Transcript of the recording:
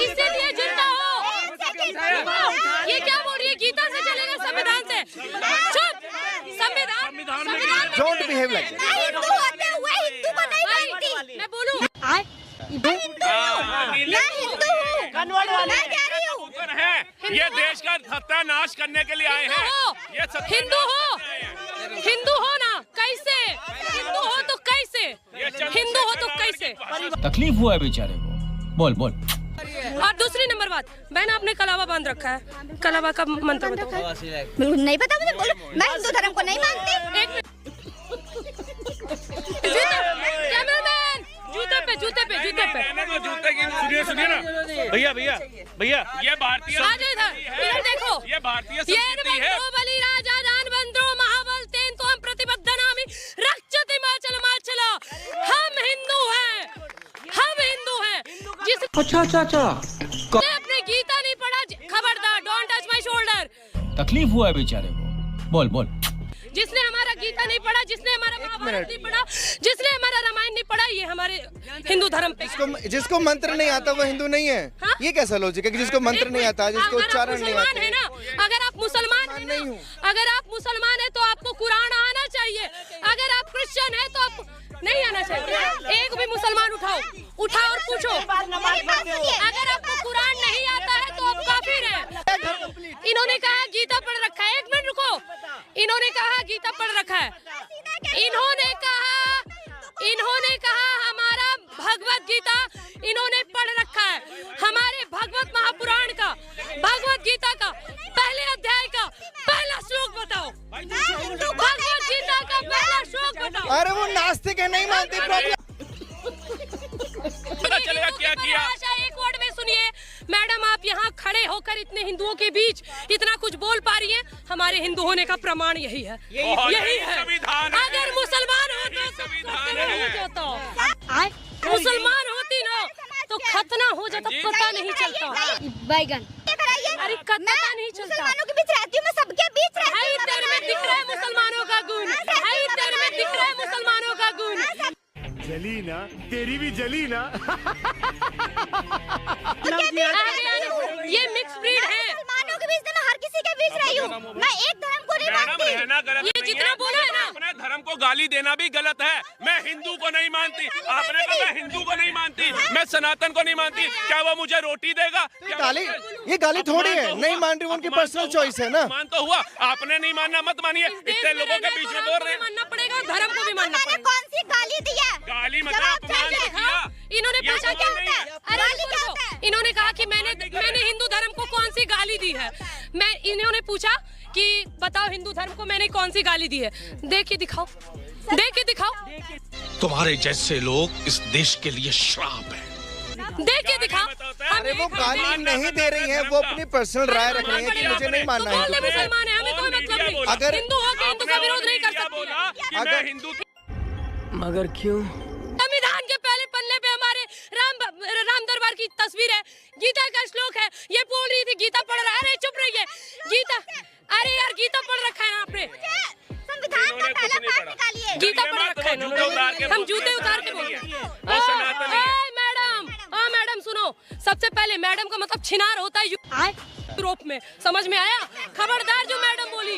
इसीलिए जिंदा हो। ये क्या बोल रही है? गीता से चलेगा संविधान से? चुप। संविधान don't behave like that. Hindu होते हुए हिंदू को नहीं मानती। मैं बोलूं? मैं हिंदू हूँ। मैं कह रही हूँ ये देश का सत्यानाश करने के लिए आए हैं। ये हिंदू हो ना? कैसे हिंदू हो तो कैसे? हिंदू हो तो कैसे? तकलीफ हुआ है बेचारे को। बोल बोल। और दूसरी नंबर बात, बहन आपने कलावा बांध रखा है, कलावा का मंत्र बताओ। बिल्कुल नहीं पता मुझे। बोलो, मैं हिंदू धर्म को नहीं मानती। कैमरामैन, जूते पे। जूते की सुनिए ना भैया ये भारतीय इधर देखो, ये भारतीय संस्कृति है। बलि राजा दान बंद्रो महाबल तेन तो हम प्रतिबद्ध नामी रक्षति माचल माचला। हम हिंदू हैं। अच्छा। अपने गीता नहीं पढ़ा, खबरदार, डोंट टच माय शोल्डर। तकलीफ हुआ है बेचारे को। बोल बोल। जिसने हमारा गीता नहीं पढ़ा, जिसने हमारा महाभारत नहीं पढ़ा, जिसने हमारा रामायण नहीं पढ़ा, ये हमारे हिंदू धर्म पे। जिसको मंत्र नहीं आता वो हिंदू नहीं है। हाँ? ये कैसा लॉजिक है कि जिसको मंत्र नहीं आता, जिसको उच्चारण नहीं आता? है ना, अगर आप मुसलमान है तो आपको कुरान आना चाहिए। अगर आप क्रिश्चियन है तो आपको नहीं आना चाहिए। एक भी मुसलमान उठाओ और पूछो। अगर आपको कुरान नहीं आता है तो आप काफिर हैं। इन्होंने कहा गीता पढ़ रखा है। एक मिनट रुको। इन्होंने कहा गीता पढ़ रखा है। इन्होंने कहा हमारा भगवत गीता इन्होंने पढ़ रखा है। हमारे भगवत महापुराण का, भगवत गीता का पहले अध्याय का पहला श्लोक बताओ। भगवत गीता का पहला श्लोक बताओ। अरे वो नास्तिक है, नहीं मानती। प्रॉब्लम पता चलेगा क्या किया। एक वर्ड में सुनिए मैडम, आप यहाँ खड़े होकर इतने हिंदुओं के बीच इतना कुछ बोल पा रही हैं, हमारे हिंदू होने का प्रमाण यही है। यही है। अगर मुसलमान मुसलमान होती ना तो खतना हो जाता, पता नहीं चलता। बैगन अरे पता नहीं चलता। मुसलमानों के बीच रहती हूँ मैं, सबके बीच रहती हूँ। तेरे में दिख रहा है मुसलमानों का गुण। तेरे में दिख रहा है मुसलमानों का गुण। जली ना, तेरी भी जली ना। ये मिक्स ब्रीड है। मुसलमानों के बीच मैं हर किसी के बीच रही हूँ। मैं एक धर्म को नहीं मानती। ये जितना बोला है ना, अपने धर्म को गाली देना भी गलत है। मैं हिंदू को नहीं मानती। आपने कहा मैं हिंदू को नहीं मानती, मैं सनातन को नहीं मानती। क्या वो मुझे रोटी देगा? ये गाली थोड़ी है। नहीं मान रही, उनकी पर्सनल चॉइस है ना। मान तो हुआ, आपने नहीं मानना मत मानिए। इतने लोगों के बीच में बोल रहे हैं। मानना पड़ेगा, धर्म को भी मानना मैंने पड़ेगा। कौन सी गाली दी है? गाली मतलब अपमान तो किया। इन्होंने पूछा क्या होता है? अरे गाली क्या होता है? इन्होंने कहा कि मैंने हिंदू धर्म को कौन सी गाली दी है। इन्होंने पूछा कि बताओ हिंदू धर्म को मैंने कौन सी गाली दी है। देख के दिखाओ। तुम्हारे जैसे लोग इस देश के लिए श्राप है। देख के दिखाओ। अरे वो गाली नहीं दे रही है, वो अपनी पर्सनल राय रख रही है कि मुझे नहीं मानना है। मुसलमान है, हमें कोई मतलब नहीं। अगर हिंदू होकर हिंदू का विरोध नहीं कर सकते। अगर हिंदू मगर क्यों? संविधान के पहले पन्ने पे हमारे राम दरबार की तस्वीर है, गीता का श्लोक है। ये बोल रही थी गीता पढ़ रहा है। अरे चुप रहिए। गीता, अरे यार गीता पढ़ रखा है आपने। संविधान का पहला पाठ निकालिए। गीता पढ़ रखा है। हम जूते उतार के बोल रहे हैं। मैडम सुनो, सबसे पहले मैडम का मतलब छिनार होता है यूरोप में, समझ में आया? खबरदार जो मैडम बोली।